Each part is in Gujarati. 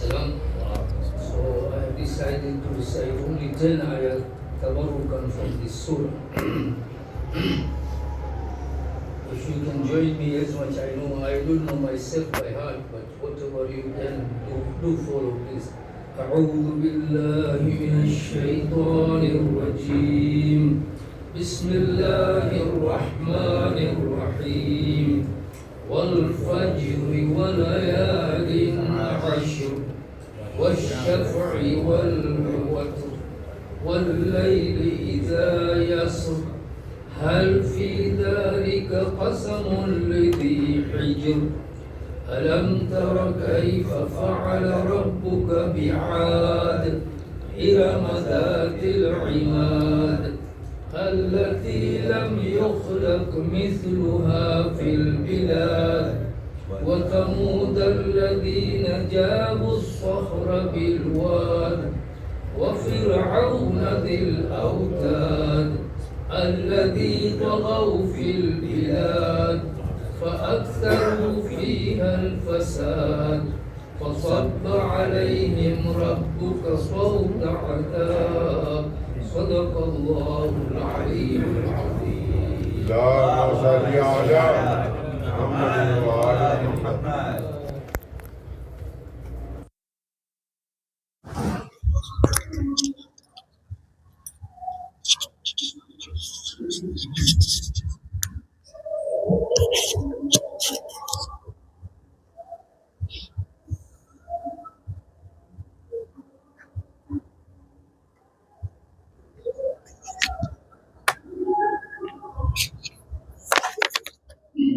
salam. So I have decided to recite only 10 ayat tabarrukan from this surah. If you can join me as much, I know I don't know myself by heart, but whatever you can do follow, please. أعوذ بالله من الشيطان الرجيم بسم الله الرحمن الرحيم والفجر وليال عشر والشفع والوتر والليل إذا يسر هل في ذلك قسم لذي حجر ألم تر كيف فعل ربك بعاد إرم ذات العماد التي لم يخلق مثلها في البلاد وثمود الذين جابوا الصخر بالواد وفرعون ذي الأوتاد الذي طغوا في البلاد فأكثروا فيها الفساد فصب عليهم ربك صوت عذاب صدق الله العلي العظيم. اللهم صل على محمد وعلى محمد.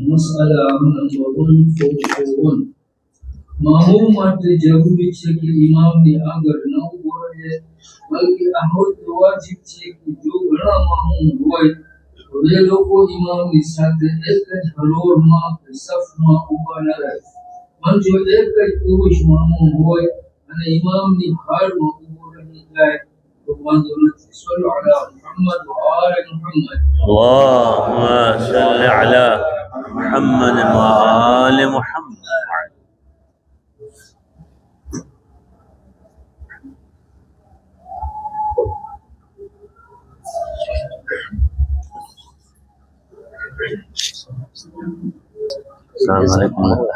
مسئلہ نمبر 141 મામૂમ માટે જરૂરી છે કે ઇમામની આગળ ન ઊભો રહે, બલ્કે આવું વાજિબ છે કે જો ઘણા મામૂમ હોય તો એ લોકો ઇમામની સાથે એક જ હરોળમાં કે સફમાં ઊભા ન રહે. પણ જો એક જ પુરુષ મામૂમ હોય અને ઇમામની હારમાં ઊભો રહી જાય તો વાંધો નથી. સલ્લુ અલા મુહમ્મદ વ આલે મુહમ્મદ. اللهم صل على محمد وآل محمد. السلام عليكم ورحمة الله.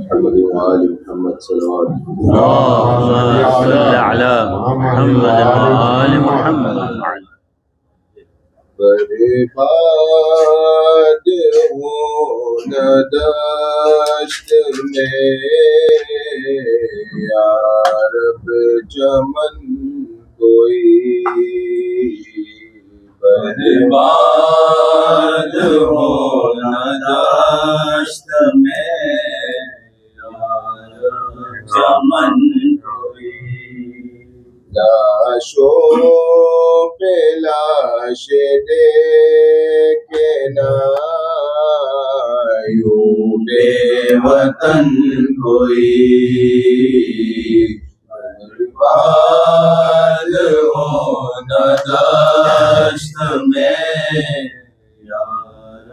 محمد وآل محمد صلوات اللهم صل على محمد وآل محمد. برباد ہوں نہ دشت میں یا رب چمن کوئی، برباد ہو نہ دشت میں یا رب چمن کوئی، لاشوں پہ لاش دیکھے نہ یوں بے وطن کوئی، برباد ہو نہ دشت میں یار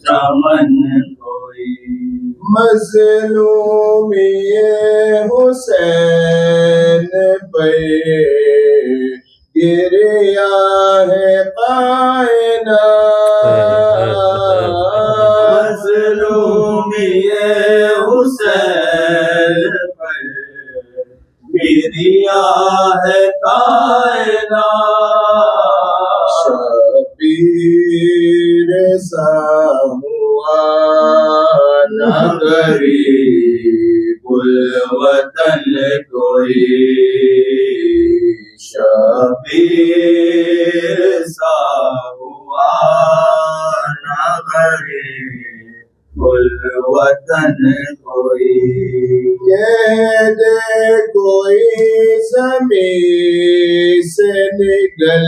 چمن کوئی، مظلومی حسین پہ گریا ہے کائنات، مظلومی حسین پر گریا ہے کائنات، شبیر سا ہوا نہ غریب الوطن کوئی، شبیر سا ہوا نہ غریب الوطن کوئی، کہہ دے کوئی زمین سے نکل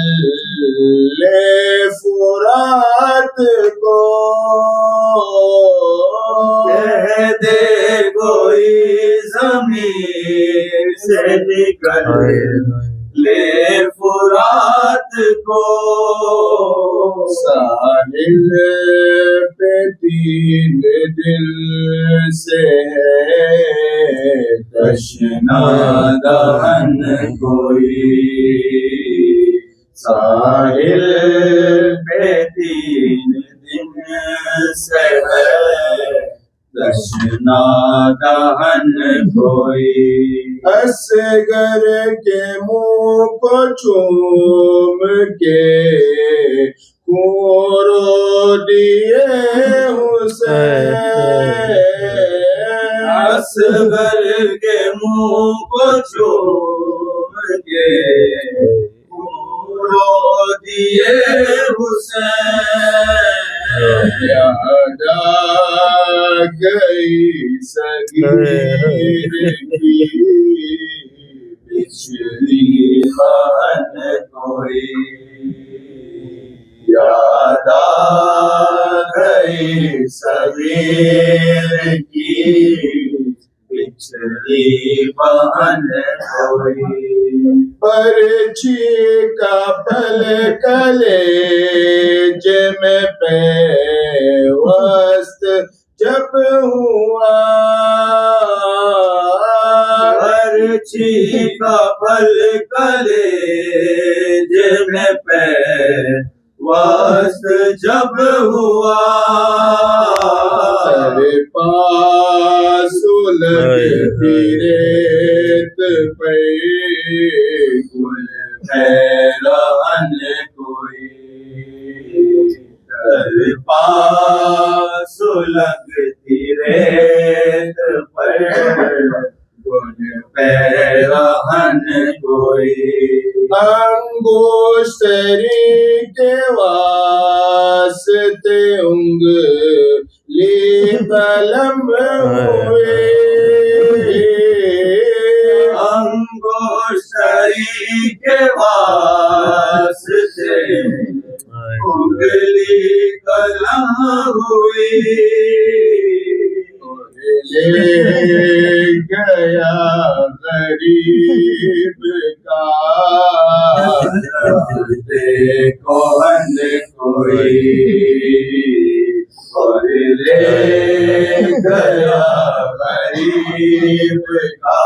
لے فرات کو، کہہ دے کوئی زمین سے نکل لے فرات کو، ساحل پہ تین دل سے ہے تشنا دہن کوئی، ساحل پہ تین دن سے ہے تشنا دہن کوئی، اصغر کے منہ کو چوم کے خون رو دیے حسین، اصغر کے منہ کو چوم کے خون رو دیے حسین، یاد آ گئی صغیر کی پچھلی بہن کوئی، یاد آ گئی صغیر کی پچھلی بہن کوئی، پرچی کا پل کلیج میں پیوست جب ہوا، پرچی کا پل کلیج میں پیوست جب ہوا، تیرے پاس لگتی ریت پہ گل پیرہن کوئی، تیرے پاس لگتی ریت پر گل پیرہن کوئی، انگوشتری کے واسطے انگلی قلم ہوئے، انگوشتری کے واسطے انگلی قلم ہوئی، لے گیا غریب کا کون کوئی، اور لے گیا غریب کا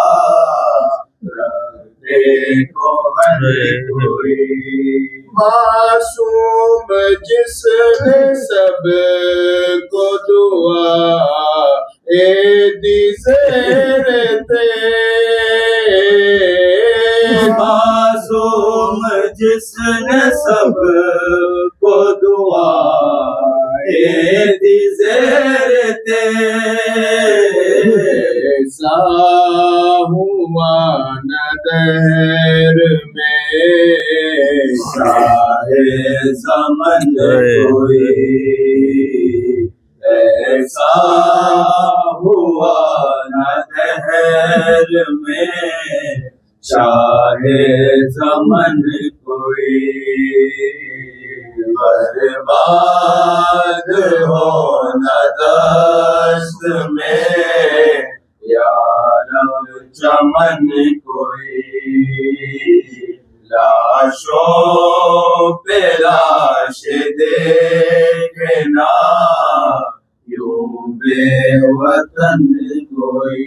کون کوئی، معصوم جس نے سب کو دعا دی زیر تھے، معصوم جس نے سب کو دعا دی زیر تھے، ایسا ہوا نہ دہر میں شاہ زمن کوئی، ایسا ہوا نہ دہر میں شاہ زمن کوئی، برباد ہو نہ دست میں یارب چمن کوئی، لاشوں پہ لاش دیکھنا یوں بے وطن کوئی،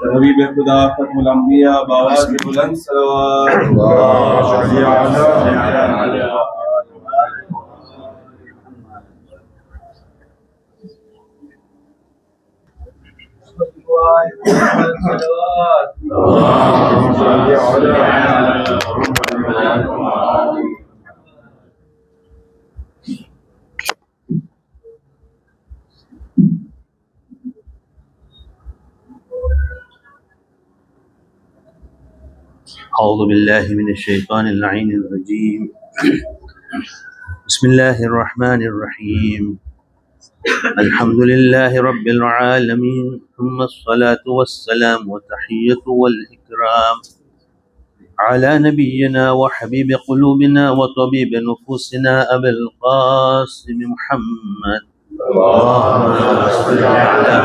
حبیب خدا ختم الانبیاء بآواز بلند صلوات، اللہم صل علی اعوذ باللہ من الشیطان اللعین الرجیم، بسم اللہ الرحمن الرحیم، الحمد للہ رب العالمین، ثم الصلاة والسلام وتحیۃ والاکرام على نبينا وحبيب قلوبنا وطبيب نفوسنا أبي القاسم محمد. اللهم صل على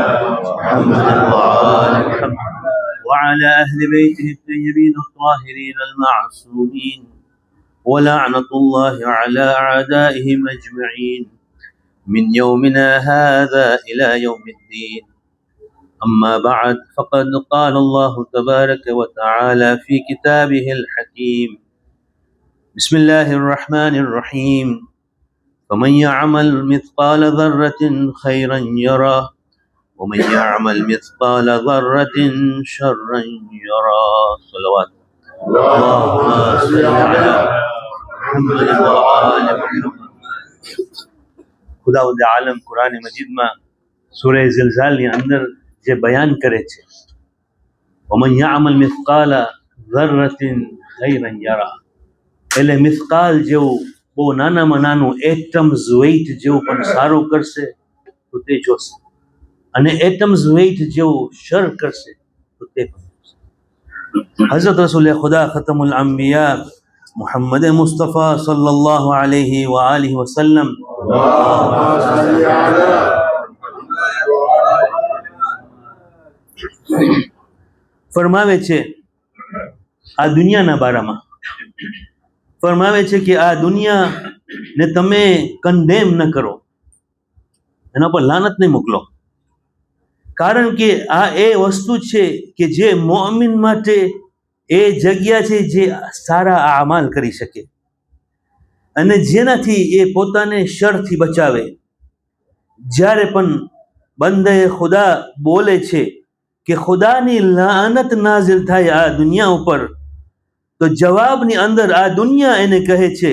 محمد وآل محمد وعلى أهل بيته الطيبين الطاهرين المعصومين، ولعنة الله على أعدائهم أجمعين من يومنا هذا إلى يوم الدين. أما بعد، فقد قال الله تبارك وتعالى في كتابه الحكيم: بسم الله الرحمن الرحيم: فمن يعمل مثقال ذرة خيرا يره ومن يعمل مثقال ذرة شرا يره. صلوات اللهم صل على محمد وآل محمد. ખુદાવંદ આલમ કુરાન મજીદમાં સૂરે ઝિલઝાલની અંદર જે બયાન કરે છે, વમન યઅમલ મિસ્કાલ ઝર્રતિન ખૈરન યરા, એટલે મિસ્કાલ જેવું બહુ નાનામાં નાનું એટમ્સ વેઇટ જેવું પણ સારું કરશે તો તે જોશે, અને એટમ્સ વેઇટ જેવું શર કરશે તો તે પણ જોશે. હઝરત રસૂલ ખુદા ખતમુલ અંબિયા મુહમ્મદ મુસ્તફા સલ્લલ્લાહુ અલૈહિ વ આલિહિ વસલ્લમ ફરમાવે છે આ દુનિયાના બારામાં, ફરમાવે છે કે આ દુનિયાને તમે કન્ડેમ ન કરો, એના પર લાનત નહીં મોકલો, કારણ કે આ એ વસ્તુ છે કે જે મોમિન માટે એ જગ્યા છે જે સારા આમાલ કરી શકે અને જેનાથી એ પોતાને શરથી બચાવે. જ્યારે પણ બંદે ખુદા બોલે છે કે ખુદાની લાનત નાઝિલ થાય આ દુનિયા ઉપર, તો જવાબની અંદર આ દુનિયા એને કહે છે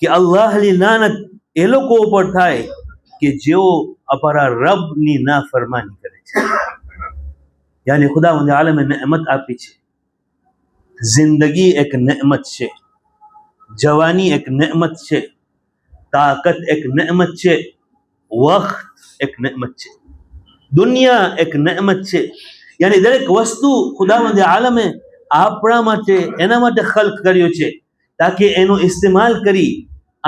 કે અલ્લાહની લાનત એ લોકો ઉપર થાય કે જેઓ અમારા રબની નાફરમાની કરે છે. યાની ખુદાવંદ આલમે નેમત આપી છે. જિંદગી એક નેમત છે, જવાની એક નેમત છે, તાકત એક નેમત છે, વક્ત એક નેમત છે, દુનિયા એક નેમત છે. યાની દરેક વસ્તુ ખુદાવંદ આલમે આપણા માટે એના માટે ખલ્ક કર્યો છે તાકી એનો ઇસ્તેમાલ કરી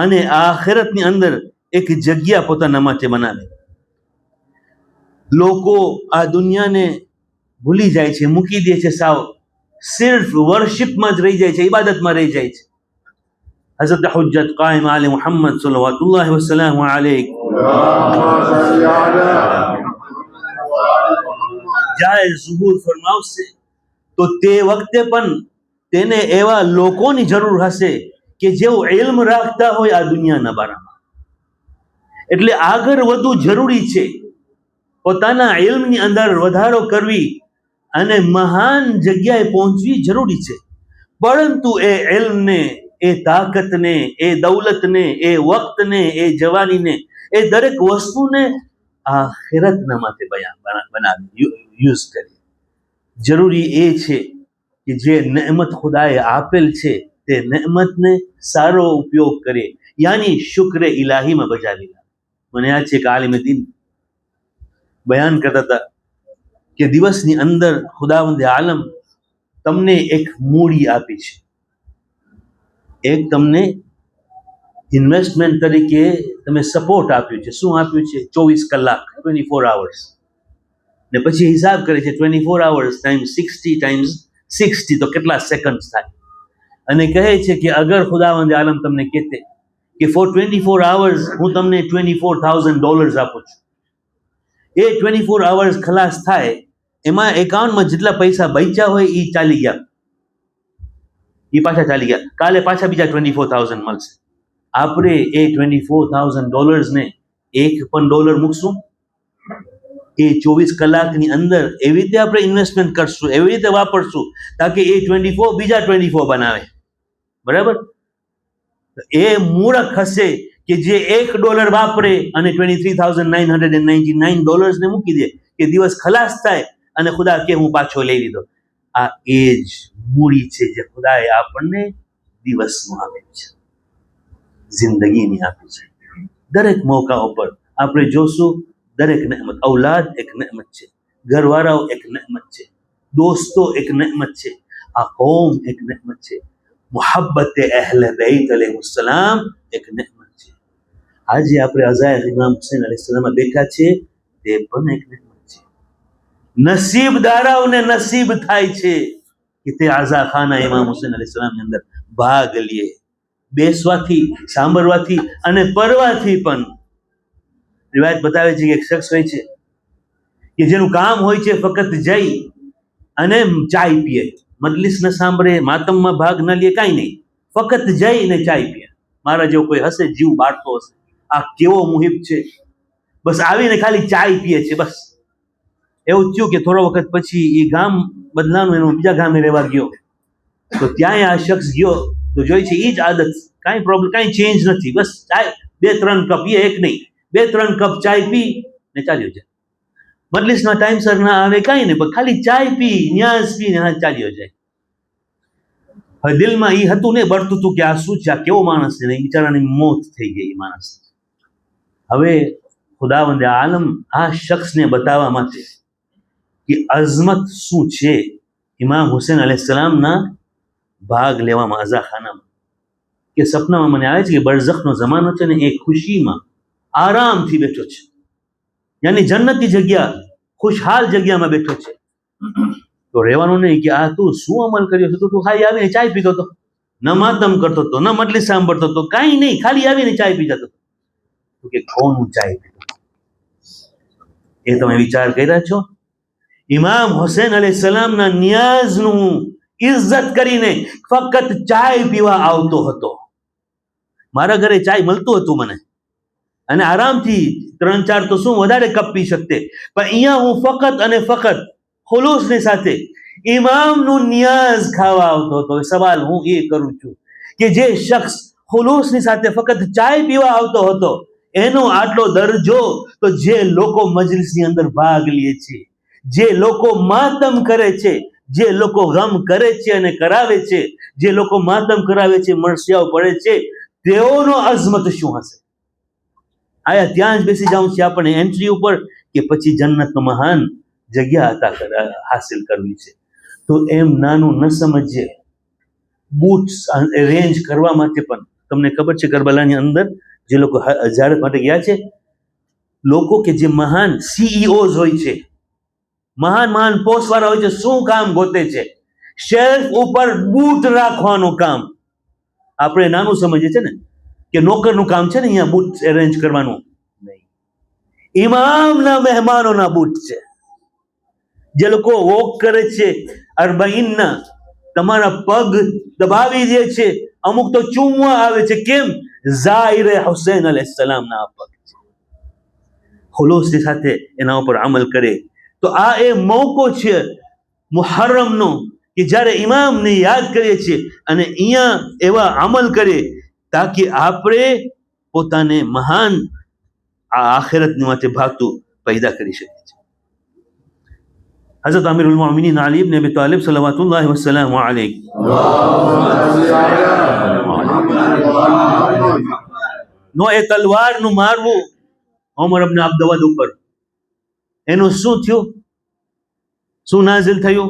અને આખિરતની અંદર એક જગ્યા પોતાના માટે બનાવે. લોકો આ દુનિયાને ભૂલી જાય છે, મૂકી દે છે, સાવ સિર્ફ વર્શિપમાં જ રહી જાય છે, ઇબાદતમાં રહી જાય છે. હઝરત હુજ્જત કાયમ આલે મુહમ્મદ સલ્લલ્લાહુ વસલ્લમ અલૈહ જ્યારે ઝુહૂર ફરમાવશે તો તે વખતે પણ તેને એવા લોકોની જરૂર હશે કે જેઓ ઇલ્મ રાખતા હોય આ દુનિયાના બારામાં. એટલે આગળ વધુ જરૂરી છે, પોતાના ઇલ્મની અંદર વધારો કરવી અને મહાન જગ્યાએ પહોંચવી જરૂરી છે. પરંતુ એ ઇલ્મને, એ તાકતને, એ દૌલતને, એ વક્તને, એ જવાનીને, એ દરેક વસ્તુને આખિરતના માટે બનાવી યુઝ કરી. જરૂરી એ છે કે જે નેમત ખુદાએ આપેલ છે તે નેમતને સારો ઉપયોગ કરે, યાની શુક્ર ઇલાહીમાં બજાવી. મને યાદ છે કે આલિમ દીન બયાન કરતા હતા કે દિવસની અંદર ખુદાવંદ આલમ તમને એક મૂડી આપી છે, એક તમને ઇન્વેસ્ટમેન્ટ તરીકે તમે સપોર્ટ આપ્યું છે. શું આપ્યું છે? 24 કલાક, 24 hours. ને પછી હિસાબ કરે છે 24 hours ટાઈમ્સ 60 ટાઈમ્સ 60 તો કેટલા સેકન્ડ થાય, અને કહે છે કે અગર ખુદાવંદ આલમ તમને કહેતે કે ફોર 24 hours હું તમને $24,000 આપું છું, એ 24 hours ખલાસ થાય, એમાં એકાઉન્ટમાં જેટલા પૈસા બચ્યા હોય એ ચાલી ગયા, એ પાછા ચાલી ગયા, કાલે પાછા બીજા 24,000 મળશે. આપણે એ $24,000 ને એક પણ ડોલર મૂકશું એ 24 કલાકની અંદર એવી રીતે આપણે ઇન્વેસ્ટમેન્ટ કરશું, એવી રીતે વાપરશું તાકે એ 24 બીજા 24 બનાવે. બરાબર? એ મૂર્ખ હશે કે જે $1 વાપરે અને $23,999 ને મૂકી દે કે દિવસ ખલાસ થાય અને ખુદા કે હું પાછો લઈ લીધો. આ એ જ મૂડી છે જે ખુદાએ આપણને દિવસમાં આપી છે, જિંદગીની આપી છે. દરેક મોકા ઉપર આપણે જોશું દરેક નેમત, ઔલાદ એક નેમત છે, ઘરવાળાઓ એક નેમત છે, દોસ્તો એક નેમત છે, આ કોમ એક નહેમત છે, મુહબ્બતે અહેલ બેત અલૈહિસ્સલામ એક નહેમત છે. આજે આપણે અઝાયર ઇમામ હુસૈન અલૈહિસ્સલામ બેઠા છે, તે પણ એક નહેમત છે. નસીબદારોને નસીબ થાય છે કે તે આઝાખાના ઇમામ હુસૈન અલૈહિસ્સલામની અંદર ભાગ લે, બેસવાથી, સાંભળવાથી અને પડવાથી પણ. રિવાયત બતાવે છે કે એક શખ્સ હોય છે કે જેનું કામ હોય છે ફક્ત જઈ અને ચાય પીએ, મજલિસ ન સાંભળે, માતમમાં ભાગ ન લે, કાંઈ નહીં, ફક્ત જઈને ચાય પીએ. મારા જેવો કોઈ હશે, જીવ બાળતો હશે, આ કેવો મુહિબ છે, બસ આવીને ખાલી ચાય પીએ છે, બસ. એવું થયું કે થોડો વખત પછી એ ગામ બદલાનું, એનું બીજા ગામે રહેવા ગયો, તો ત્યાં આ શખ્સ ગયો તો જોઈ છે એ જ આદત, કાંઈ પ્રોબ્લેમ, કાંઈ ચેન્જ નથી, બસ ચાય 2-3 કપ, એ એક નહીં, 2-3 કપ ચાય પી ને ચાલ્યો જાય. મજલિસના ટાઈમસર ના આવે, કાંઈ નહીં, પણ ખાલી ચાય પી, ન્યાઝ પી ને ચાલ્યો જાય. હવે દિલમાં એ હતું ને, બળતું હતું કે આ શું છે, આ કેવો માણસ છે, ને બિચારાની મોત થઈ ગઈ માણસ. હવે ખુદાવંદે આલમ આ શખ્સને બતાવવા માટે કે અઝમત શું છે ઇમામ હુસૈન અલૈહિસ્સલામના ભાગ લેવામાં અઝાખાનામાં, કે સપનામાં મને આવે છે કે બરઝખનો જમાનો છે ને, એ ખુશીમાં આરામથી બેઠો છે, યાની જન્નતી જગ્યા, ખુશહાલ જગ્યામાં બેઠો છે. તો રહેવાનું નહીં કે આ તું શું અમલ કર્યો છે, તો તું ખાલી આવીને ચાય પીતો હતો, ન માતમ કરતો હતો, ન મજલિસ સાંભળતો હતો, કાંઈ નહીં, ખાલી આવીને ચાય પી જતો હતો. તો કે કોનું ચાય પીતો, એ તમે વિચાર કર્યા છો? ઇમામ હુસૈન અલૈહિસ્સલામના નિયાઝનું ઇજ્જત કરીને ફક્ત ચાય પીવા આવતો હતો. મારા ઘરે ચાય મળતું હતું મને, અને આરામથી 3-4 તો શું વધારે કપ પી શકતે, પણ અહીંયા હું ફક્ત અને ફક્ત ખુલૂસની સાથે ઇમામનું નિયાઝ ખાવા આવતો હતો. સવાલ હું એ કરું છું કે જે શખ્સ ખુલૂસની સાથે ફક્ત ચાય પીવા આવતો હતો, એનો આટલો દરજ્જો તો જે લોકો મજલિસની અંદર ભાગ લે છે, જે લોકો માતમ કરે છે, જે લોકો ગમ કરે છે અને કરાવે છે, જે લોકો માતમ કરાવે છે, મરસિયાઓ પડે છે, તેઓનો અઝમત શું હશે? આયા ત્યાં જ બેસી જાઉં છે આપણે એન્ટ્રી ઉપર, કે પછી જન્નતનો મહાન જગ્યા હાસિલ કરવી છે. તો એમ નાનું ન સમજીએ. બૂટ્સ અરેન્જ કરવા માટે પણ તમને ખબર છે કરબલાની અંદર જે લોકો હજારત માટે ગયા છે, લોકો કે જે મહાન CEOs હોય છે, મહાન પોસ્ટ વાળા હોય છે, શું કામ ગોતે છે? શેલ્ફ ઉપર બૂટ રાખવાનું કામ. આપણે નાનું સમજીએ છે ને કે નોકરનું કામ છે ને અહીંયા બૂટ અરેન્જ કરવાનું, નહીં, ઇમામના મહેમાનોના બૂટ છે. જે લોકો વોક કરે છે 40ના, તમારા પગ દબાવી દે છે, અમુક તો ચૂમવા આવે છે, કેમ? ઝાહિરે હુસૈન અલૈહિસ્સલામના પગ છે. ખુલૂસની સાથે એના ઉપર અમલ કરે તો આ એ મોકો છે મુહર્રમનો, કે જ્યારે ઇમામને યાદ કરીએ છીએ અને અહીંયા એવા અમલ કરીએ તાકી આપણે પોતાને મહાન આ આખિરતની માટે ભાગતું પેદા કરી શકીએ છીએ. હઝરત અમીરુલ મોમિનીન અલી ઇબ્ન અબી તાલિબ સલ્લલ્લાહુ વસલ્લમ અલૈહ નો એ તલવારનું મારવું ઉમર ઇબ્ન અબ્દવદ ઉપર, એનું શું થયું, શું નાઝિલ થયું?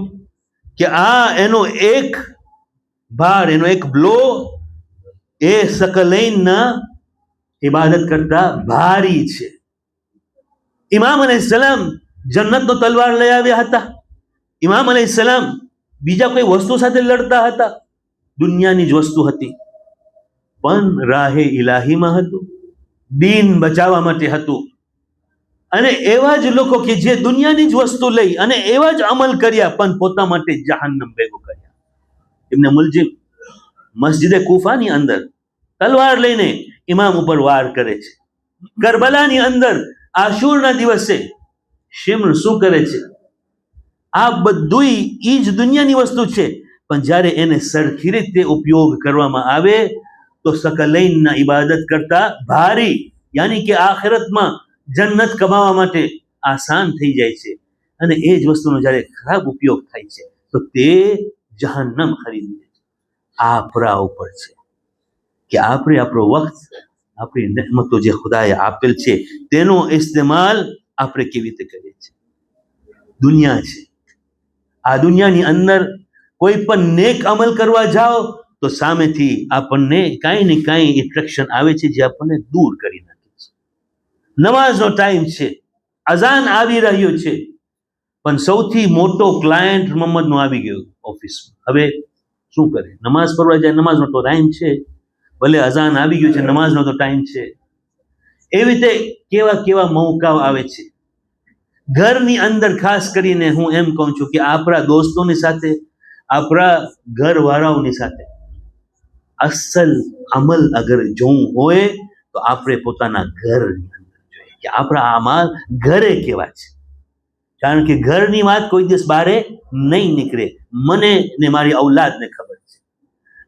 કે આ એનો એક ભાર, એનો એક બ્લો એ સકલૈનના ઇબાદત કરતા ભારી છે. ઇમામ અલૈહિસ્સલામ જન્નતનો તલવાર લઈ આવ્યા હતા. ઇમામ અલૈહિસ્સલામ બીજા કોઈ વસ્તુ સાથે લડતા હતા? દુનિયાની જ વસ્તુ હતી, પણ રાહે ઇલાહીમાં હતું, દીન બચાવવા માટે હતું. અને એવા જ લોકો કે જે દુનિયાની જ વસ્તુ લઈ અને એવા જ અમલ કર્યા, પણ પોતા માટે જહન્નમ ભેગો કર્યા. ઇબ્ન મુલજિમ મસ્જિદે કૂફાની અંદર તલવાર લઈને ઇમામ ઉપર વાર કરે છે. કરબલાની અંદર આશુરના દિવસે શિમ્ર શું કરે છે? આ બધુંય ઈ જ દુનિયાની વસ્તુ છે, પણ જ્યારે એને સરખી રીતે ઉપયોગ કરવામાં આવે તો સકલૈનના ઇબાદત કરતા ભારી, યાની કે આખિરતમાં જન્નત કમાવા માટે આસાન થઈ જાય છે. અને એ જ વસ્તુનો જ્યારે ખરાબ ઉપયોગ થાય છે તો તે જહન્નમ ખરીદી લે છે. આપણા ઉપર છે કે આપણે આપણો વખત, આપણી રહેમતો જે ખુદાએ આપેલ છે તેનો ઇસ્તેમાલ આપણે કેવી રીતે કરીએ છીએ. દુનિયા છે, આ દુનિયાની અંદર કોઈ પણ નેક અમલ કરવા જાઓ તો સામેથી આપણને કાંઈ ને કાંઈ એટ્રેક્શન આવે છે જે આપણને દૂર કરી નાખે છે. નમાઝનો ટાઈમ છે, અઝાન આવી રહ્યો છે, પણ સૌથી મોટો ક્લાયન્ટ મોહમ્મદનો આવી ગયો ઓફિસમાં. હવે શું કરે? નમાઝ પઢવા જાય, નમાઝનો તો ટાઈમ છે, ભલે અઝાન આવી ગયું છે, નમાઝનો તો ટાઈમ છે. એવી રીતે કેવા કેવા મૌકાઓ આવે છે. ઘરની અંદર ખાસ કરીને હું એમ કહું છું કે આપણા દોસ્તોની સાથે, આપણા ઘરવાળાઓની સાથે અસલ અમલ અગર જોવું હોય તો આપણે પોતાના ઘરની અંદર જોઈએ કે આપણા અમલ ઘરે કેવા છે. કારણ કે ઘરની વાત કોઈ દિવસ બારે નહીં નીકળે. મને ને મારી ઔલાદને ખબર છે.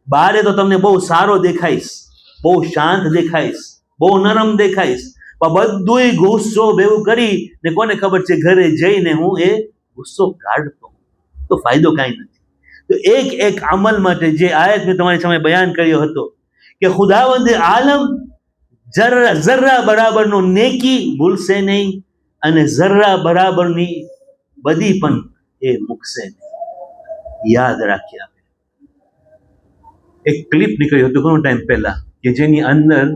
બારે તો તમને બહુ સારો દેખાઈશ, બહુ શાંત દેખાઈશ, બહુ નરમ દેખાઈશ, પણ બધુંય ગુસ્સો ભેગું કરી ને કોને ખબર છે ઘરે જઈને હું એ ગુસ્સો કાઢતો તો ફાયદો કાંઈ નથી. તો એક અમલ માટે જે આયત મેં તમારી સામે બયાન કર્યો હતો કે ખુદાવંદ આલમ જર્રા બરાબરનો નેકી ભૂલશે નહીં અને જર્રા બરાબરની બધી પણ એ મૂકશે નહીં. યાદ રાખીએ. એક ક્લિપ નીકળ્યું હતું ઘણો ટાઈમ પહેલા કે જેની અંદર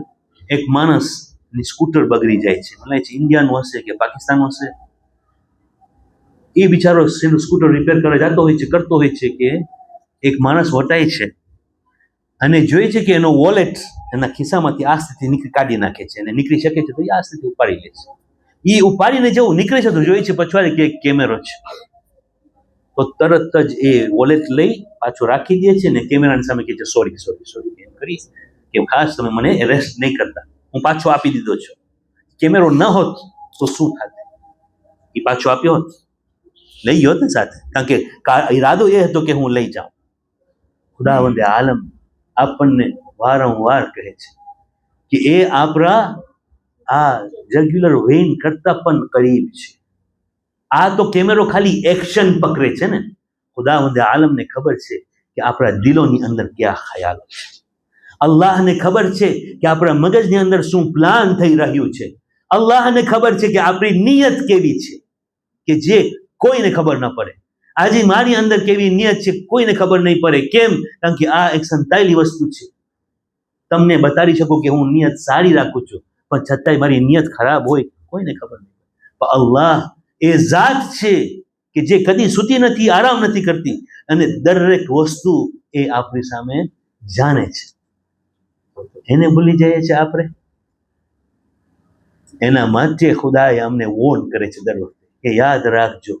એક માણસની સ્કૂટર બગડી જાય છે. મને છે ઇન્ડિયાનું હશે કે પાકિસ્તાનનું હશે. એ બિચારો સ્કૂટર રિપેર કરવા જતો હોય છે, કરતો હોય છે કે એક માણસ વટાય છે અને જોઈએ છે કે એનો વોલેટ એના ખિસ્સામાંથી આ સ્થિતિ કાઢી નાખે છે અને નીકળી શકે છે તો એ આ સ્થિતિ ઉપાડી લે છે. એ ઉપાડીને જેવું નીકળે છે તો જોઈએ છે પછવાડે કે એક કેમેરો છે, તો તરત જ એ વોલેટ લઈ પાછો રાખી દે છે ને કેમેરાની સામે કહે છે સોરી એમ કરી કે ખાસ તમે મને એરેસ્ટ નહીં કરતા, હું પાછો આપી દીધો છું. કેમેરો ન હોત તો શું થાત? એ પાછો આપ્યો હોત, લઈ ગયો ને સાથે, કારણ કે ઈરાદો એ હતો કે હું લઈ જાઉં. ખુદાવંદે આલમ આપણને વારંવાર કહે છે કે એ આપણા આ રેગ્યુલર વેન કરતા પણ કરીબ છે. આ તો કેમેરો ખાલી એક્શન પકડે છે ને. ખુદાવંદે આલમને ખબર છે કે આપણા દિલોની અંદર કયા ખ્યાલો છે. અલ્લાહને ખબર છે કે આપણા મગજની અંદર શું પ્લાન થઈ રહ્યું છે. અલ્લાહને ખબર છે કે આપણી નિયત કેવી છે કે જે કોઈને ખબર ન પડે. આજે મારી અંદર કેવી નિયત છે કોઈને ખબર નહીં પડે. કેમ? કારણ કે આ એક સંતાયેલી વસ્તુ છે. તમને બતાવી શકું કે હું નિયત સારી રાખું છું, પણ છતાંય મારી નિયત ખરાબ હોય કોઈને ખબર નહીં. પણ અલ્લાહ એ ઝાત છે કે જે કદી સૂતી નથી, આરામ નથી કરતી અને દરેક વસ્તુ એ આપણી સામે જાણે છે. એને ભૂલી જઈએ છીએ આપણે. એના માટે ખુદાએ અમને વોર્ન કરે છે દર વખતે કે યાદ રાખજો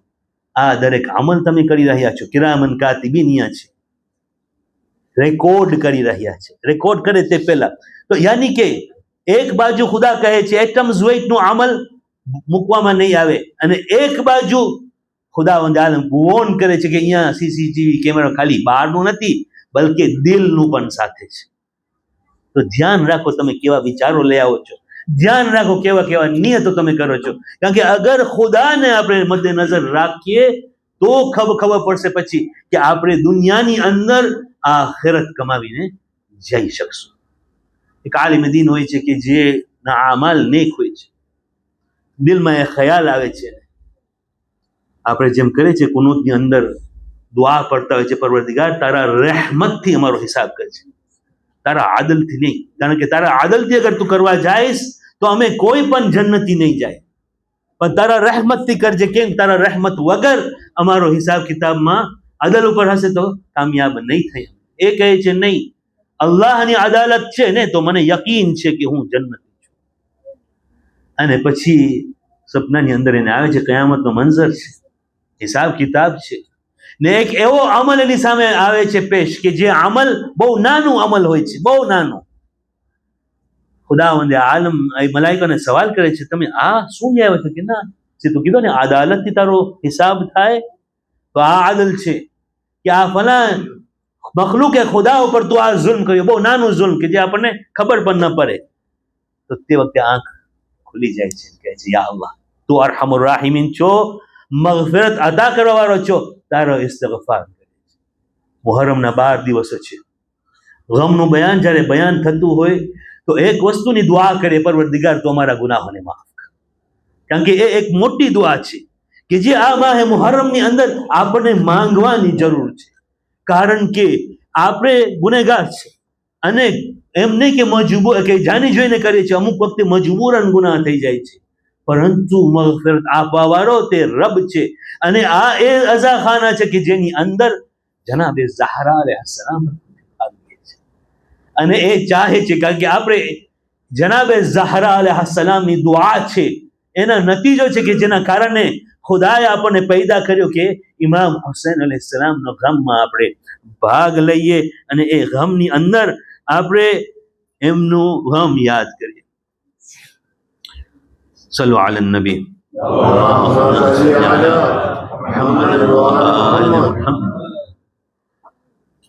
આ દરેક અમલ તમે કરી રહ્યા છો કિરામન કાતિબીન છે, રેકોર્ડ કરી રહ્યા છે. રેકોર્ડ કરે તે પહેલા તો યાની કે એક બાજુ ખુદા કહે છે એટમ્સ વેઇટનું અમલ મૂકવામાં નહીં આવે અને એક બાજુ ખુદાવંદ આલમ વોર્ન કરે છે કે અહીંયા સીસીટીવી કેમેરા ખાલી બહારનું નથી બલકે દિલનું પણ સાથે છે. તો ધ્યાન રાખો તમે કેવા વિચારો લઈ આવો છો, ધ્યાન રાખો કેવા કેવા નિયતો તમે કરો છો. કારણ કે અગર ખુદાને આપણે મદ્દેનજર રાખીએ તો ખબર પડશે પછી કે આપણે દુનિયાની અંદર આખિરત કમાવીને જઈ શકશું. એક આલિમ દીન હોય છે કે જે ના આમાલ નેક હોય છે, દિલમાં એ ખ્યાલ આવે છે. આપણે જેમ કરે છે કુનૂતની અંદર દુઆ પડતા હોય છે, પરવરદિગાર તારા રહેમતથી અમારો હિસાબ કરજે, તારા આદલથી નહીં. કારણ કે તારા આદલથી અગર તું કરવા જઈશ તો અમે કોઈ પણ જન્નતી નહીં જાય, પણ તારા રહેમતથી કરજે. કેમ? તારા રહેમત વગર અમારો હિસાબ કિતાબમાં અદલ ઉપર હશે તો કામયાબ નહીં થઈ. એ કહે છે નહીં, અલ્લાહની અદાલત છે ને તો મને યકીન છે કે હું જન્નતી છું. અને પછી સપનાની અંદર એને આવે છે કયામતનો મંઝર છે, હિસાબ કિતાબ છે ને એક એવો અમલ એની સામે આવે છે પેશ કે જે અમલ બહુ નાનું અમલ હોય છે, બહુ નાનું. ખુદાવંદે આલમ એ મલાઈકાને સવાલ કરે છે તમે આ શું લઈ આવ્યો છો? કે ના જે તું કીધું ને અદાલતથી તારો હિસાબ થાય તો આ આદલ છે કે આ ફલા મખલુકે ખુદા ઉપર તું આ જુલ્મ કર્યો, બહુ નાનું જુલ્મ કે જે આપણને ખબર પણ ન પડે. તો તે વખતે આંખ ખુલી જાય છે, કહે છે યા અલ્લાહ તું અરહમુર રાહિમીન છો, મગફિરત અદા કરવા વાળો છો, તારો ઇસ્તિગફાર કરે છે. મુહર્રમના 12 દિવસો છે. ગમનું બયાન જ્યારે બયાન થતું હોય તો એક વસ્તુની દુઆ કરે, પરવરદિગાર તો અમારા ગુનાહોને માફ કર. કારણ કે એ એક મોટી દુઆ છે કે જે આ માહે મુહર્રમની અંદર આપણને માંગવાની જરૂર છે. કારણ કે આપણે ગુનેગાર છે અને એમ નહીં કે મજબૂર કે જાણી જોઈને કરીએ છીએ, અમુક વખતે મજબૂરન ગુનાહ થઈ જાય છે, પરંતુ મગફિરત આપવા વાળો તે રબ છે. અને આ એ અઝાખાના છે કે જેની અંદર જનાબે ઝહરા અલૈહિસ્સલામ આવીએ છે અને એ ચાહે છે, કારણ કે આપણે જનાબે ઝહરા અલૈહિસ્સલામની દુઆ છે, એના નતીજો છે કે જેના કારણે ખુદાએ આપણને પેદા કર્યો કે ઇમામ હુસૈન અલૈહિસ્સલામનો ગમમાં આપણે ભાગ લઈએ અને એ ગમની અંદર આપણે એમનું ગમ યાદ કરીએ. સલ્લુ અલા નબી.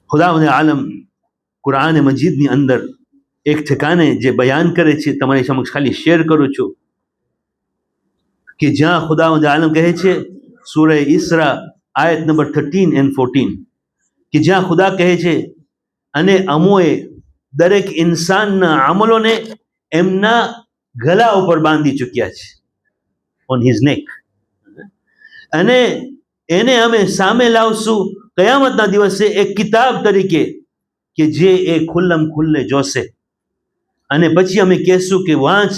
ખુદાવંદ આલમ કુરાન મજીદની અંદર એક ઠેકાને જે બયાન કરે છે, તમારી સમક્ષ ખાલી શેર કરું છું કે જ્યાં ખુદાવંદ આલમ કહે છે સૂરે ઇસરા આયત નંબર 13 and 14 કે જ્યાં ખુદા કહે છે અને અમોએ દરેક ઇન્સાનના અમલોને એમના ગળા ઉપર બાંધી ચૂક્યા છે, ઓન હિઝ નેક, અને એને અમે સામે લાવશું કયામતના દિવસે એક કિતાબ તરીકે કે જે એ ખુલ્લમ ખુલ્લે જોશે, અને પછી અમે કહેશું કે વાંચ,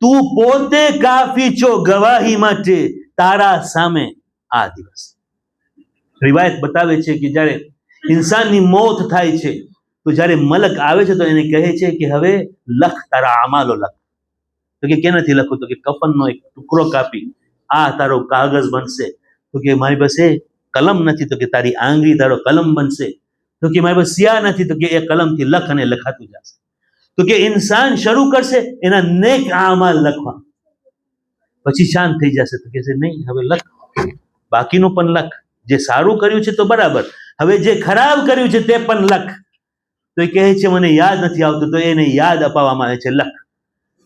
તું પોતે કાફી છો ગવાહી માટે તારા સામે આ દિવસ. રિવાયત બતાવે છે કે જ્યારે ઇન્સાનની મોત થાય છે તો જ્યારે મલક આવે છે તો એને કહે છે કે હવે લખ તારા અમાલો લખ. તો કે કેનાથી લખું? તો કે કફનનો એક ટુકડો કાપી આ તારો કાગળ બનશે. તો કે મારી પાસે કલમ નથી. તો કે તારી આંગળી તારો કલમ બનશે. તો કે મારી પાસે સ્યાહ નથી. તો કે એ કલમથી લખ અને લખાતું જશે. તો કે ઇન્સાન શરૂ કરશે એના નેક આમાલ લખવા, પછી શાંત થઈ જશે. તો કે નહીં, હવે લખ, બાકીનું પણ લખ. જે સારું કર્યું છે તો બરાબર, હવે જે ખરાબ કર્યું છે તે પણ લખ. તો એ કહે છે મને યાદ નથી આવતું. તો એને યાદ અપાવવામાં આવે છે, લખ.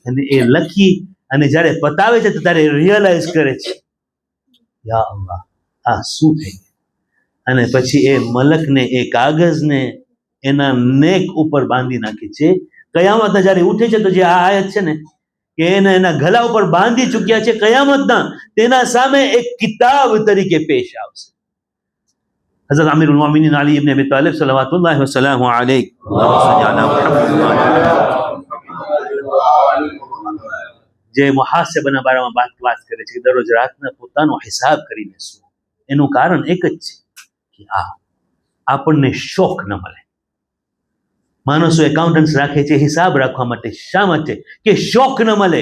અને એ લખી અને જ્યારે પતાવે છે તો ત્યારે રિયલાઇઝ કરે છે, યા અલ્લાહ, આ શું થઈ ગયું. અને પછી એ મલકને એ કાગઝને એના નેક ઉપર બાંધી નાખે છે. કયામતના જ્યારે ઉઠે છે તો જે આ આયત છે ને કે એને એના ગળા ઉપર બાંધી ચૂક્યા છે, કયામતના તેના સામે એક કિતાબ તરીકે પેશ આવશે. હઝરત અમીરુલ મોમિનીન અલી ઇબ્ન અબી તાલિબ સલ્લલ્લાહુ વસલ્લમ અલૈહ જે મુહાસબાના બારામાં વાત કરે છે કે દરરોજ રાતના પોતાનો હિસાબ કરી લેશું. એનું કારણ એક જ છે કે આપણને શોખ ન મળે. માણસો એકાઉન્ટન્ટ્સ રાખે છે હિસાબ રાખવા માટે. શા માટે? કે શોખ ન મળે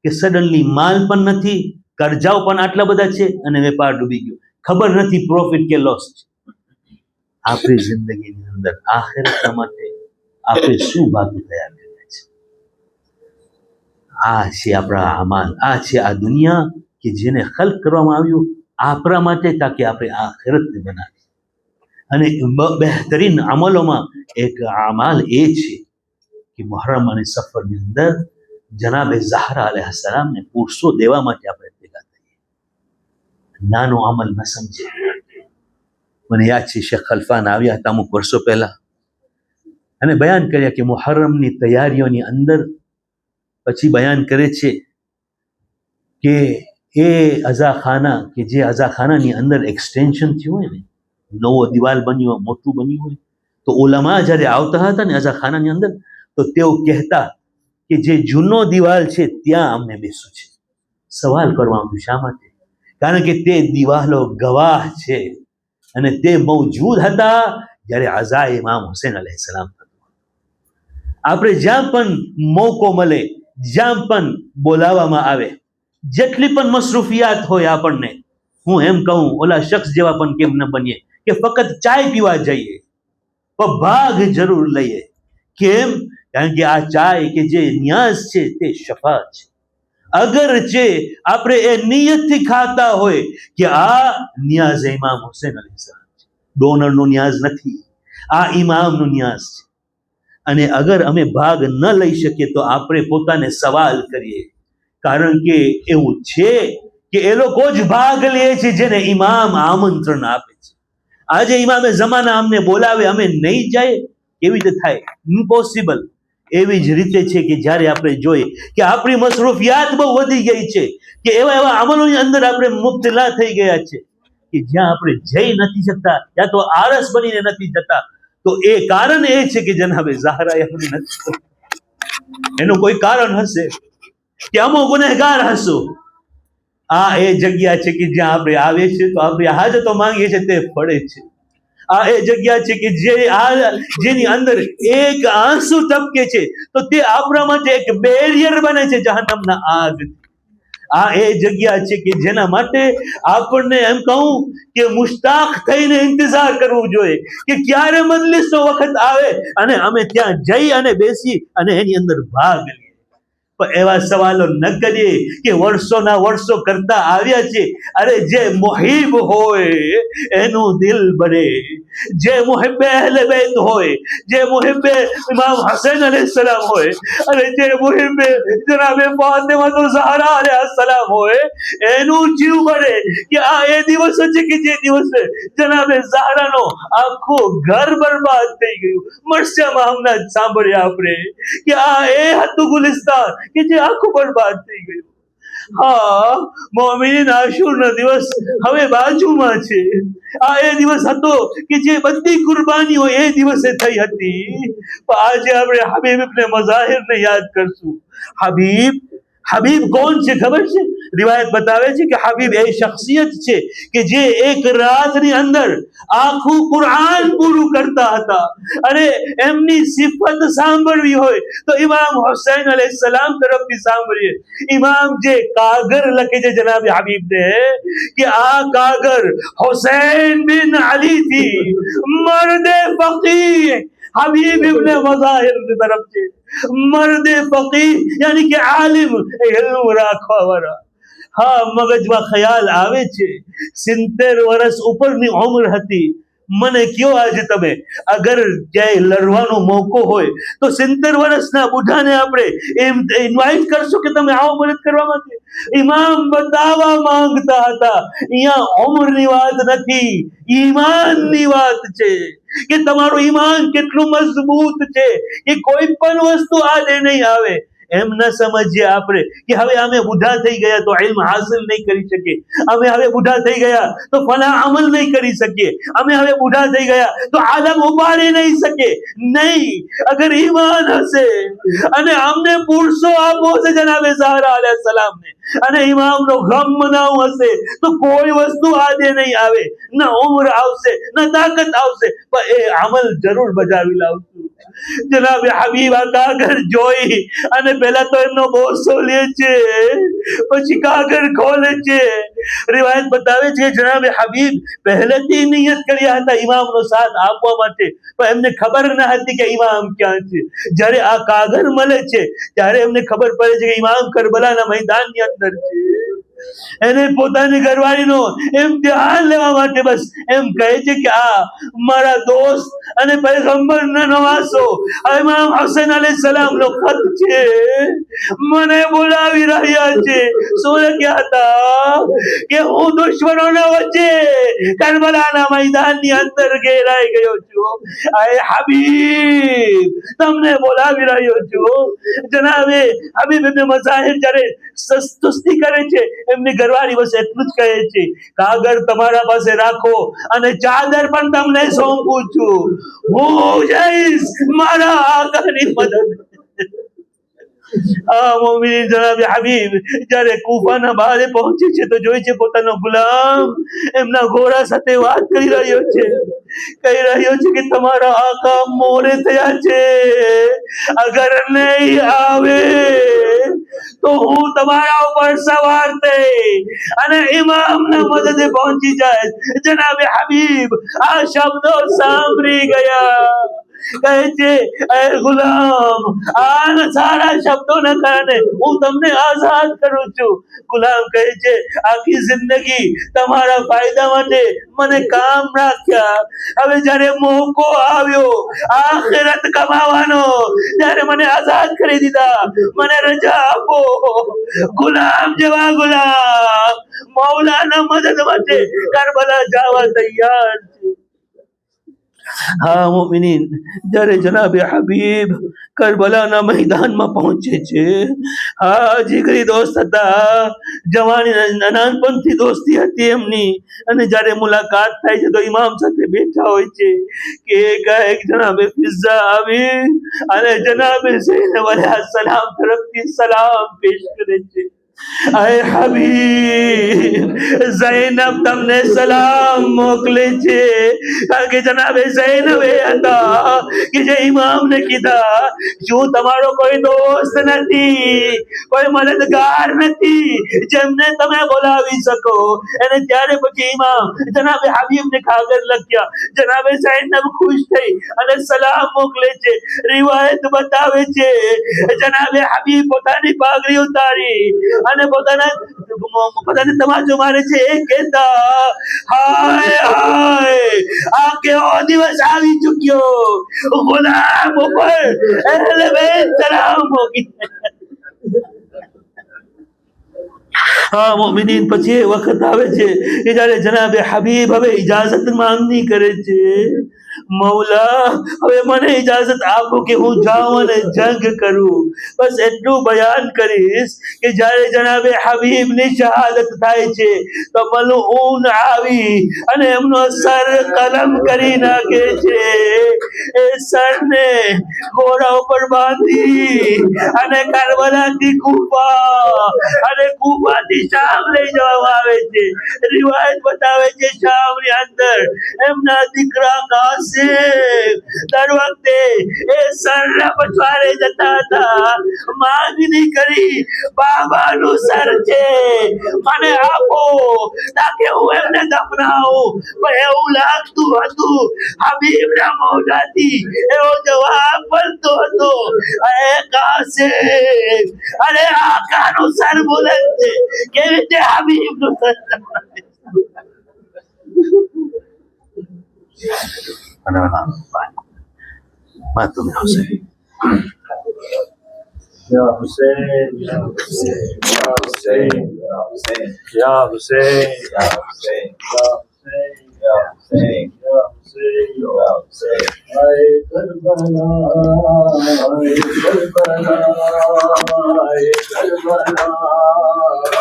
કે સડનલી માલ પણ નથી, કરજાઓ પણ આટલા બધા છે અને વેપાર ડૂબી ગયો, ખબર નથી પ્રોફિટ કે લોસ છે. આપણી જિંદગીની અંદર આખિરતના માટે આપણે શું બાકી તૈયાર કર્યા છે? આ છે આપણા અમાલ, આ છે આ દુનિયા કે જેને ખલ્ક કરવામાં આવ્યું આપણા માટે, તાકે આપણે આખિરતને બનાવીએ. અને બહેતરીન અમલોમાં એક અમાલ એ છે કે મુહર્રમ અને સફરની અંદર જનાબે ઝહરા અલૈહિસ્સલામને પુરસો દેવા માટે આપણે ભેગા થઈએ. નાનો અમલ ન સમજે. મને યાદ છે શેખ ખલફાન આવ્યા હતા અમુક વર્ષો પહેલા અને બયાન કર્યા કે મુહર્રમની તૈયારીઓની અંદર પછી બયાન કરે છે કે એ અઝાખાના કે જે અઝાખાનાની અંદર એક્સટેન્શન થયું હોય ને, નવો દિવાલ બન્યો, મોટું બન્યું હોય, તો ઉલમા જ્યારે આવતા હતા ને અઝાખાનાની અંદર તો તેઓ કહેતા કે જે જૂનો દિવાલ છે ત્યાં અમને બેસવું છે. સવાલ કરવામાં આવ્યું શા માટે? કારણ કે તે દિવાલો ગવાહ છે અને તે મૌજૂદ હતા જ્યારે અઝા ઇમામ હુસૈન અલૈહિસ્સલામ. આપણે જ્યાં પણ મોકો મળે, જ્યાં પણ બોલાવવામાં આવે, જેટલી પણ મસરૂફિયાત હોય આપણને, હું એમ કહું ઓલા શખ્સ જેવા પણ કેમ ન બનીએ કે ફક્ત ચાય પીવા જઈએ પણ ભાગ જરૂર લઈએ. કેમ? કારણ કે આ ચાય કે જે નિયાઝ છે તે શફા છે. અગર જે આપણે એ નિયતથી ખાતા હોય કે આ નિયાઝ ઇમામ હુસૈન અલૈહિસ્સલામ છે, ડોનરનો નિયાઝ નથી, આ ઇમામનો નિયાઝ છે. અને અગર અમે ભાગ ન લઈ શકીએ તો આપણે પોતાને સવાલ કરીએ, કારણ કે એવું છે કે એ લોકો જ ભાગ લે છે જેને ઇમામ આમંત્રણ આપે છે. આજે ઇમામે જમાના અમને બોલાવે, અમે નહીં જાય, કેવી રીતે થાય? ઇમ્પોસિબલ. એવી જ રીતે છે કે જ્યારે આપણે જોઈએ કે આપણી મસરૂફિયાત બહુ વધી ગઈ છે, કે એવા અમલોની અંદર આપણે મુબ્તલા થઈ ગયા છે કે જ્યાં આપણે જઈ નથી શકતા, યા તો આળસ બનીને નથી જતા, તો એ કારણ એ છે કે જનાબે ઝહરા અમને નથી. એનું કોઈ કારણ હશે કે અમુક ગુનેગાર હશો. આ એ જગ્યા છે કે જ્યાં આપણે આવીએ છીએ તો આપણે હાજતો માંગીએ છીએ, તે ફળે છે. આ એ જગ્યા છે કે જેની અંદર એક આંસુ ટપકે છે તો તે આપણા માટે એક બેરિયર બને છે જહન્નમના આગ. આ એ જગ્યા છે કે જેના માટે આપણને એમ કહું કે મુશ્તાક થઈને ઇંતજાર કરવું જોઈએ કે ક્યારે મજલિસનો વખત આવે અને અમે ત્યાં જઈ અને બેસી અને એની અંદર ભાગ લઈએ. પણ એવા સવાલો ન કરીએ કે વર્ષોના વર્ષો કરતા આવ્યા છે. અરે જે મુહિબ હોય એનું દિલ બને, જે મુહિબ્બે અહલે બેત હોય, જે મુહિબ્બે ઇમામ હસન અલૈહિસ્સલામ હોય, અને જે મુહિબ્બે જનાબે ફાતિમા ઝહરા અલૈહિસ્સલામ હોય, એનું જીવ બને કે આ એ દિવસો છે કે જે દિવસે જનાબે ઝહરાનો આખો ઘર બરબાદ થઈ ગયું. મરસિયામાં હમણાં જ સાંભળ્યા આપણે કે આ એ હતું ગુલિસ્તાન કે જે આખું બરબાદ થઈ ગયું. હા, મોમિન આશુરનો દિવસ હવે બાજુમાં છે. આ એ દિવસ હતો કે જે બધી કુરબાનીઓ એ દિવસે થઈ હતી. પણ આજે આપણે હબીબ ઇબ્ને મઝાહિરને યાદ કરશું. હબીબ કોણ છે ખબર છે? રિવાયત બતાવે છે કે હબીબ એ શખ્સિયત છે કે જે એક રાતની અંદર આખું કુરાન પૂરું કરતા હતા. અને એમની સિફત સાંભળવી હોય તો ઇમામ હુસૈન અલૈહિસ્સલામ તરફથી સાંભળીએ. ઇમામ જે કાગર લખે છે જનાબ હબીબને કે આ કાગર હુસૈન બિન અલી થી મર્દ ફકીહ हबीब इब्ने मज़ाहिर की तरफ से मर्द फकीह यानी कि आलिम इल्म રાખવા વાળા. હા, મગજમાં ખ્યાલ આવે છે 70 વર્ષ ઉપરની ઉંમર હતી. મને કયો આજે તમે અગર ક્યાંય લડવાનો મોકો હોય તો 70 વર્ષના બુઢાને આપણે એમ ઇન્વાઇટ કરશું કે તમે આવો મદદ કરવા માટે? ઇમામ બતાવવા માંગતા હતા અહીંયા ઉંમરની વાત નથી, ઈમાનની વાત છે કે તમારું ઈમાન કેટલું મજબૂત છે કે કોઈ પણ વસ્તુ આડે નહીં આવે. એમ ન સમજીએ આપણે કે હવે અમે બુઢા થઈ ગયા તો ઇલ્મ હાસિલ નહીં કરી શકીએ, અમે હવે બુઢા થઈ ગયા તો ફલા અમલ નહીં કરી શકીએ, અમે હવે બુઢા થઈ ગયા તો આલમ ઉપાડી નહીં શકે. નહીં, અગર ઈમાન હશે અને અમને પુરસો આપવો છે જનાબે ઝહરા અલૈહિસ્સલામને અને ઇમામનો ગમ મનાવવું હશે તો કોઈ વસ્તુ આદે નહીં આવે, ન ઉમર આવશે ન તાકાત આવશે, પણ એ અમલ જરૂર બજાવી લાવશું. જનાબે હબીબ આ કાગર જોઈ અને પહેલા તો એમનો બોસો લે છે, પછી કાગર ખોલે છે. રિવાયત બતાવે છે જનાબે હબીબ પહેલેથી નિયત કર્યા હતા ઇમામનો સાથ આપવા માટે, પણ એમને ખબર ન હતી કે ઇમામ ક્યાં છે. જ્યારે આ કાગર મળે છે ત્યારે એમને ખબર પડે છે કે ઇમામ કરબલાના મેદાનની અંદર છે. એને પોતાની ઘરવાળીનો ઇમ્તિહાન લેવા માટે બસ એમ કહે છે કે આ મારા દોસ્ત અને પૈગંબરના નવાસો ઇમામ હુસૈન અલૈહિસ્સલામનો ખત છે, મને બોલાવી રહ્યા છે. શું લખ્યા હતા કે હું દુશ્મનોના વચ્ચે કરબલાના મેદાનની અંદર ઘેરાઈ ગયો છું. આય હબીબ, તમને બોલાવી રહ્યો છું. જનાબે હબીબ ઇબ્ને મઝાહિર જ્યારે સુસ્તી કરે છે એમની ઘરવાળી બસ એટલું જ કહે છે કાગર તમારા પાસે રાખો અને ચાદર પણ તમને સોંપું છું, હું જઈશ મારા આકાની મદદ. મોમિન જનાબે હબીબ જ્યારે કૂફાના બહારે પહોંચે છે તો જોઈ છે પોતાનો ગુલામ એમના ઘોડા સાથે વાત કરી રહ્યો છે, કહી રહ્યો છે કે તમારા આકા મોરે થયા છે, અગર નહીં આવે તો હું તમારા ઉપર સવાર થઈ અને ઇમામના મદદે પહોંચી જાય. જનાબે હબીબ આ શબ્દો સાંભળી ગયા. કહે છે એ ગુલામ, આ સારા શબ્દોના કારણે હું તમને આઝાદ કરું છું. ગુલામ કહે છે આખી જિંદગી તમારા ફાયદા માટે મને કામ રાખ્યા, હવે જ્યારે મોકો આવ્યો આખિરત કમાવાનો ત્યારે મને આઝાદ કરી દીધા, મને રજા આપો. ગુલામ જેવા ગુલામ મૌલાના મદદ માટે કરબલા જવા તૈયાર છે. હા મોમિનીન, જ્યારે જનાબે હબીબ કરબલાના મેદાનમાં પહોંચે છે. આ જીગરી દોસ્ત હતા, જવાની નાનપણથી દોસ્તી હતી એમની, અને જ્યારે મુલાકાત થાય છે તો ઇમામ સાથે બેઠા હોય છે કે એક જનાબે ફિઝા આવી અને જનાબે ઝૈનબ અલૈહિસ્સલામ તરફથી સલામ પેશ કરે છે. આય હબીબ, ઝૈનબ તમને સલામ મોકલે છે, કારણ કે જનાબે ઝૈનબ એ હતા કે જે ઇમામને કીધા શું તમારો કોઈ દોસ્ત નથી, કોઈ મદદગાર નથી જેમને તમે બોલાવી શકો? અને ત્યારે પછી ઇમામ જનાબે હબીબને કાગળ લખ્યા. જનાબે ઝૈનબ ખુશ થઈ અને સલામ મોકલે છે. રિવાયત બતાવે છે જનાબે હબીબ પોતાની પાઘડી ઉતારી અને પોતાને તમાચો મારે છે. એ કહેતા હાય હાય, આ કેવો દિવસ આવી ચૂક્યો, ગુલામ ઉપર અહેલે બેત સલામ મોકલી. હા મોમિનીન, પછી એ વખત આવે છે કે જ્યારે જનાબે હબીબ હવે ઇજાઝત માંગણી કરે છે. મૌલા, હવે મને ઇજાઝત આપો કે હું જાઉં અને જંગ કરું. બસ એટલું બયાન કરીશ કે જ્યારે જનાબે હબીબની શહાદત થાય છે તો મલઊન આવી અને એમનો સર કલમ કરી નાખે છે. એ સરને ઘોડા ઉપર બાંધી અને કરબલાથી કૂફા અને કૂફાથી શામ લઈ જવામાં આવે છે. રિવાયત બતાવે છે શામની અંદર એમના દીકરા કાસિમ દર વખતે એ સરના પછવાડે જતા હતા, માંગણી કરી બાબાનું સર છે મને આપો તાકે હું એમને દફનાવું. પણ એવું લાગતું હતું હબીબના મોઢાથી એવો જવાબ મળતો હતો, એ કાસિમ, અરે આકાનું સર બુલંદ છે, કેવી રીતે હબીબનું સર તમે આવશે. Ya Hussein, Ya Hussein, Ya Hussein, Ya Hussein, Ya Hussein, Ya Hussein, Ya Hussein, Ya Hussein, Ya Hussein, Ya Hussein. Ay Karbala, ay Karbala, ay Karbala,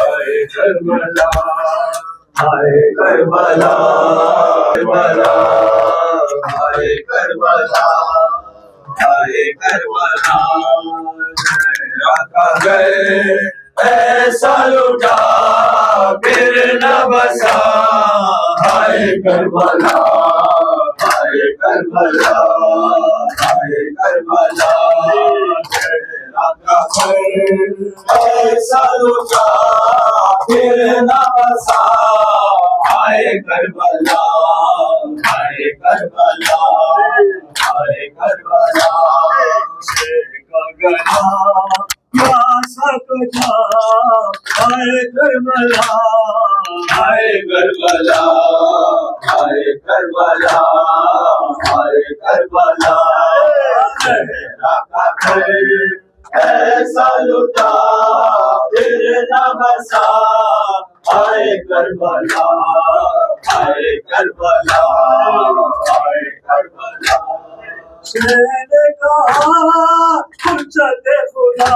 ay Karbala, ay Karbala, Karbala, ay Karbala. Ay Karbala, आका गए ऐसा लुटा फिर न बसा. हाय करबला, हाय करबला, हाय करबला, आका गए ऐसा लुटा फिर न बसा. हाय करबला, हाय करबला, हाय करबला. सकता हाय करबला, हाय करबला, हाय करबला, हाय करबला. ऐसा लुटा फिर न बसा. हाय करबला, हाय करबला, हाय करबला. मैंने कहा फुर्सत खुदा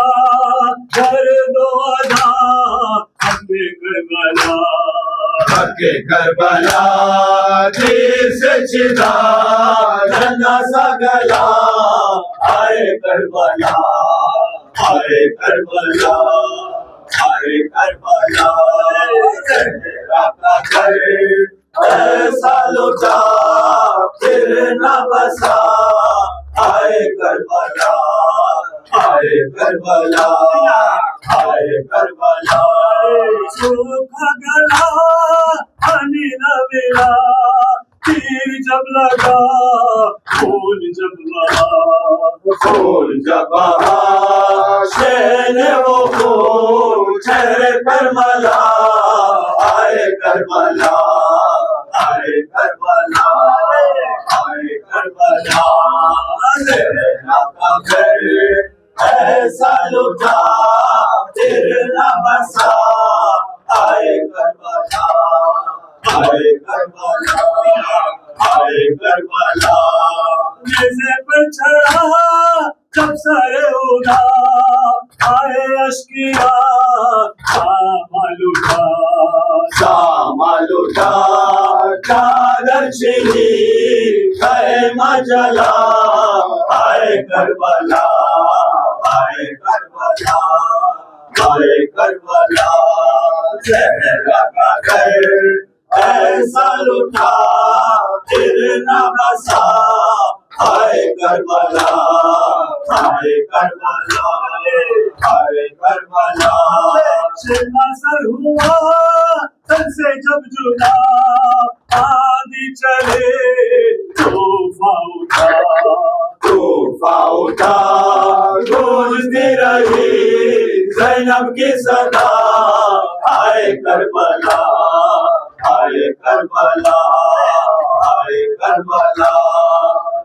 कर दो अदा हक़े करबला, हक़े करबला दिल से छिदा नन्हा सा गला. हाय करबला, हाय करबला, हाय करबला. तेरा का घर ऐसा लुटा फिर न बसा. हाय करबला, हाय करबला, हाय करबला. सूखा गला पानी न मिला, तीर जब लगा खून जब बहा, खून जब बहा. शेर वो खून चेहरे पर मला. हाय करबला, हाय करबला, हाय करबला. तेरा का घर ऐसा लुटा फिर न बसा. हाय करबला, हाय करबला, हाय करबला. जैसे पर चढ़ा جب سر اٹھا آئے اشکیا شامل اٹھا چادر چلی خیمہ جلا آئے کربلا آئے کربلا آئے کربلا صحرا کا گھر ایسا لٹا پھر نہ بسا آئے کربلا آئے کربلا آئے کربلا سر ہوا تن سے جب جدا آدھی چلے طوفان اٹھا گونجتی رہی زینب کی صدا آئے کربلا آئے کربلا آئے کربلا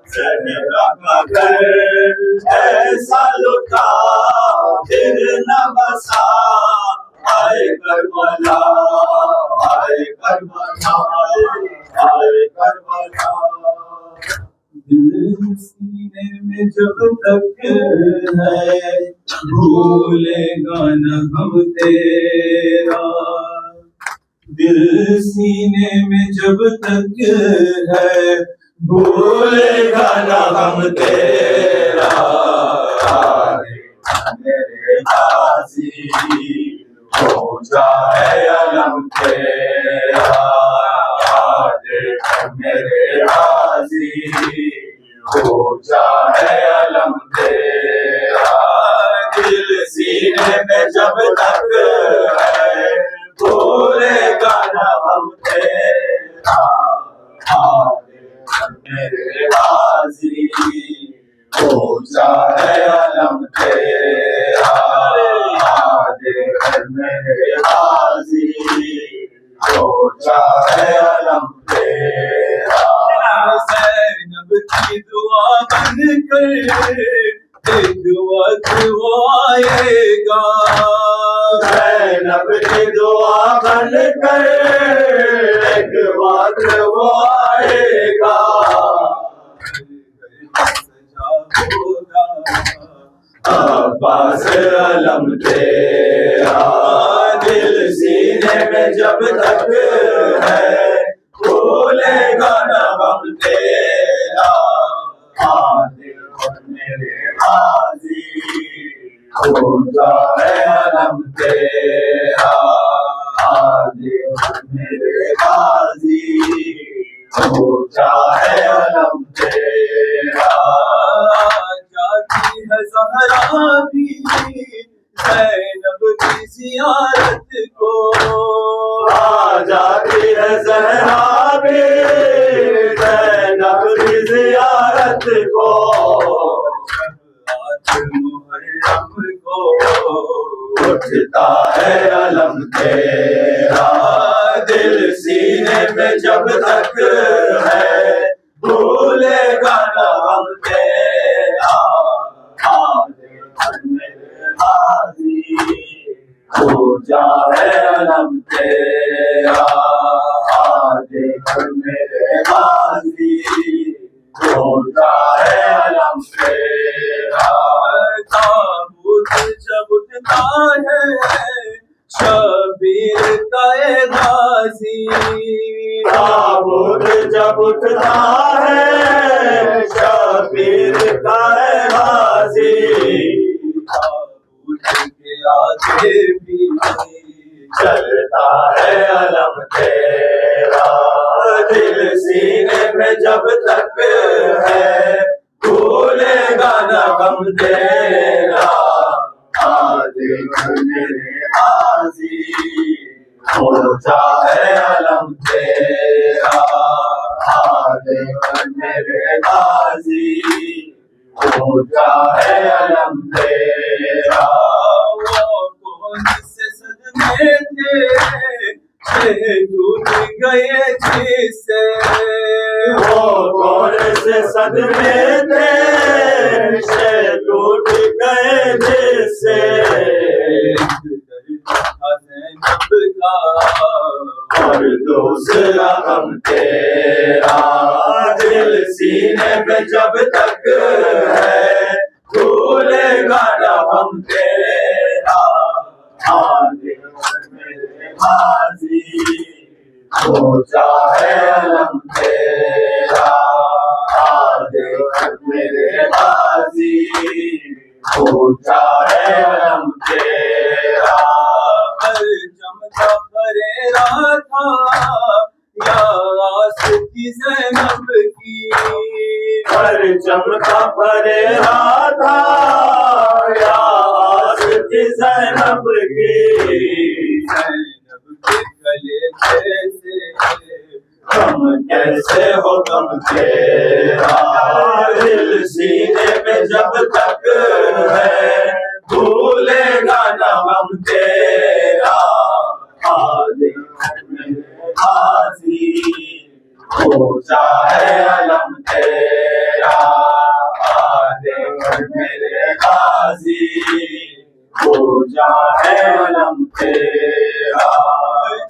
صحرا کا گھر ایسا لٹا پھر نہ بسا آئے کربلا آئے کربلا آئے کربلا دل سینے میں جب تک ہے بھولے گا نہ ہم تیرا دل سینے میں جب تک ہے بھولے گا نہ ہم تیرا میرے غازی ہو جائے علم تیرا میرے غازی ہو جائے علم تیرا دل سینے میں جب تک ہے بھولے گا نہ ہم تیرا میرے غازی ہو جائے علم تیرا میرے غازی ہو جائے علم تیرا زینب کی دعا بن کر ایک وقت وہ آئے گا زینب کی دعا بن کر ایک وقت وہ آئے گا عباس علم تیرا دل سینے میں جب تک ہے بھولے گا نہ غم تیرا میرے غازی ہو جائے علم تیرا میرے غازی ہو جائے علم تیرا جاتی ہے زہرا بھی زینب کی زیارت کو جاتی ہے زہرا بھی زینب کی زیارت کو محرم کو اٹھتا ہے علم تیرا دل سینے میں جب تک ہے بھولے گا نہ ہم تیرا میرے غازی ہو جائے علم تیرا میرے غازی ہو جائے علم تیرا تابوت جب اٹھتا ہے شبیر کا غازی تابوت جب اٹھتا ہے شبیر کا غازی تابوت کے آگے بھی چلتا ہے علم تیرا دل سینے میں جب تک ہے بھولے گا نہ غم تیرا میرے غازی ہو جائے علم تیرا میرے غازی ہو جائے علم تیرا وہ کون سے صدمے تھے ٹوٹ گئے جس سے وہ کون سے صدمے تھے ٹوٹ گئے جس سے اور دوسرا غم تیرا دل سینے میں جب تک ہے غم تیرا آگے میرے غازی ہو جائے علم تیرا آگے میرے غازی ہو جائے علم تیرا پرچم کا فریرا تھا یا آس کی زینب کی پرچم کا فریرا تھا یا آس کی زینب کی زینب کے گلے جیسے غم کیسے ہو غم تیرا دل سینے میں جب تک ہے بھولے گا نہ غم تیرا آگے میرے غازی ہو جائے علم تیرا آگے میرے غازی ہو جائے علم تیرا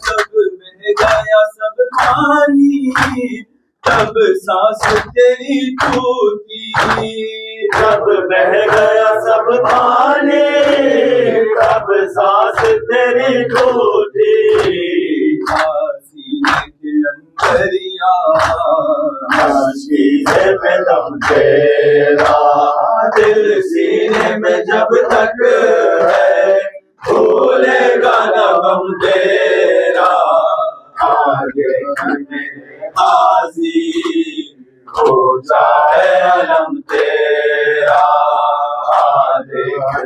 جب بہہ گیا سب پانی تب سانس تیری ٹوٹی جب بہہ گیا سب پانی تب سانس تیری ٹوٹی سینے کے اندر سینے میں دم تیرا دل سینے میں جب تک ہے بھولے گا نہ غم تیرا آگے میرے غازی ہو جائے علم تیرا آگے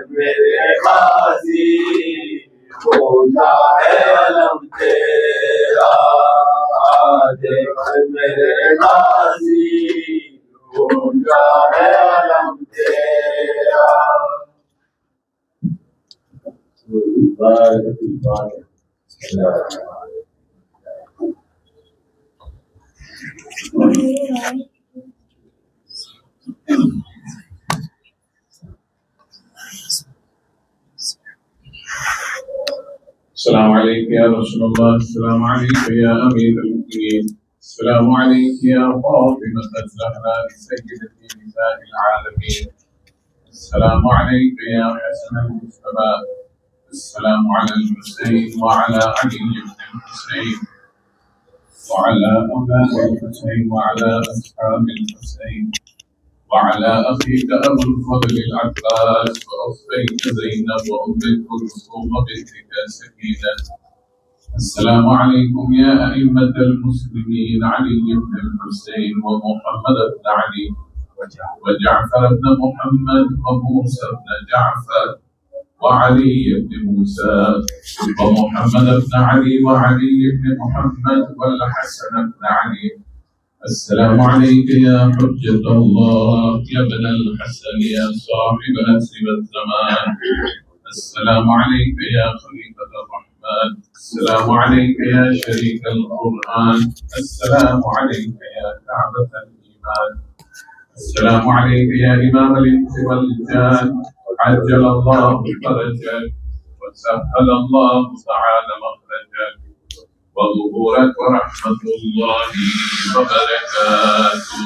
میرے غازی ہو جائے علم تیرا آگے میرے غازی ہو جائے علم تیرا السلام عليك يا رسول الله، السلام عليك يا أمير المؤمنين، السلام عليك يا فاطمة الزهراء سيدة نساء العالمين، السلام عليك يا حسن المصطفى، السلام على الحسين وعلى علي بن الحسين وعلى أولاد الحسين وعلى أصحاب الحسين وعلى أخيك أبو الفضل العباس وأختيك زينب وأم كلثوم بنتك سكينة. السلام عليكم يا أئمة المسلمين علي بن الحسين ومحمد بن علي وجعفر بن محمد وموسى بن جعفر وعلي بن موسى ومحمد بن علي وعلي بن محمد والحسن بن علي. السلام عليك يا حجة الله يا ابن الحسن يا صاحب نسب الزمان. السلام عليك يا خليفة الرحمن. السلام عليك يا شريك القرآن. السلام عليك يا كعبة الإيمان. السلام عليك يا إمام الإنس والجان. عجل الله فرجك وسهل الله تعالى مخرجك وظهورك ورحمة الله وبركاته.